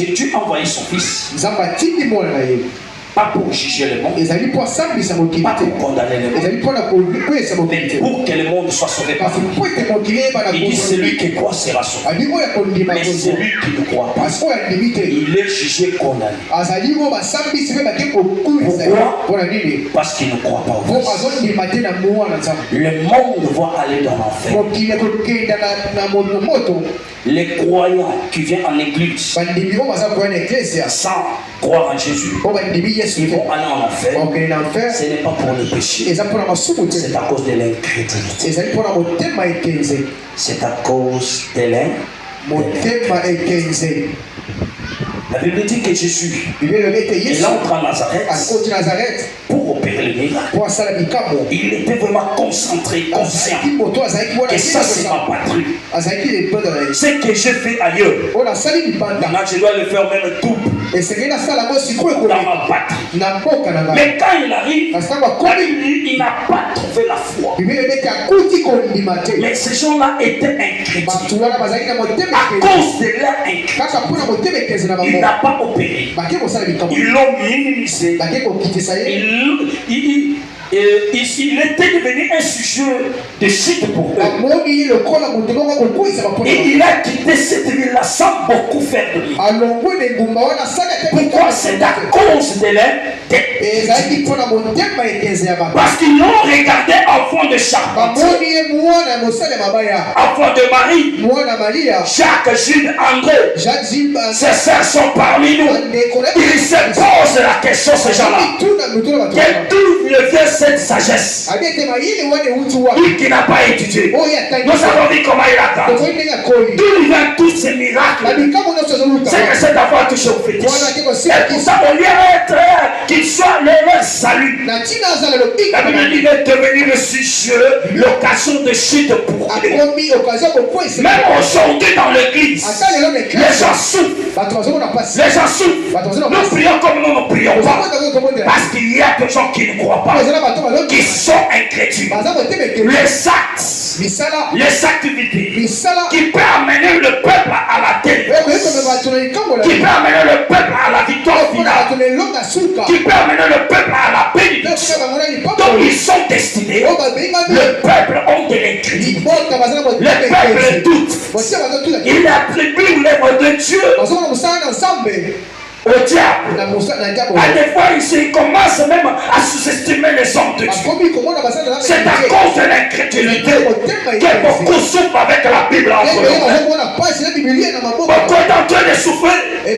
Dieu a envoyé son fils. Zamba Pas pour juger le monde, pas pour condamner le monde, mais pour que le monde soit sauvé par lui. Il dit celui qui croit sera sauvé. Mais celui qui ne croit pas, il est jugé condamné. Pourquoi? Parce qu'il ne croit pas au Christ. Le monde va aller dans l'enfer. Les croyants qui viennent en église sans croire en Jésus, ils vont aller en enfer. Ce n'est pas pour le péché, c'est à cause de l'incrédulité. C'est à cause de l'incrédulité. La Bible dit que Jésus, il entre en Nazareth pour opérer le miracle. Il était vraiment concentré, conscient que ça c'est ma patrie. Ce que j'ai fait ailleurs, maintenant je dois le faire même double dans ma patrie. Mais quand il arrive, il n'a pas trouvé la foi. Mais ces gens-là étaient incrédules. À cause de leur incrédulité, il n'a pas opéré. Ils l'ont minimisé. Il était devenu un sujet de chute pour eux. Et il a quitté cette ville-là sans beaucoup faire de lui. Pourquoi? C'est à cause de parce qu'ils l'ont regardé enfant de charpentier, enfant de Marie, Jacques, Jules, André. Ces sœurs sont parmi nous. Ils se posent la question, ces gens-là. D'où vient cette sagesse? Lui qui n'a pas étudié. Nous avons vu comment il attend. D'où vient tous ces miracles? C'est que cet enfant a touché au fétiche. Et pour ça, au lieu d'être qu'il soit leur salut, la Bible dit de devenir le sujet, l'occasion de chute pour eux. Même aujourd'hui dans l'église, les gens souffrent. Les gens souffrent. Nous prions comme nous ne prions pas. Parce qu'il y a des gens qui ne croient pas, qui sont incrédules. Les activités qui peuvent amener le peuple à la délivrance, qui peuvent amener le peuple à la victoire finale, qui peuvent amener le peuple à la bénédiction. Donc ils sont destinés. Le peuple ont de l'incrédulité. Le peuple doute. Il attribue l'œuvre de Dieu au diable. À des fois, il commence même à sous-estimer les hommes de Dieu. C'est à cause de l'incrédulité que beaucoup souffrent avec la Bible entre eux. Beaucoup d'entre eux souffrent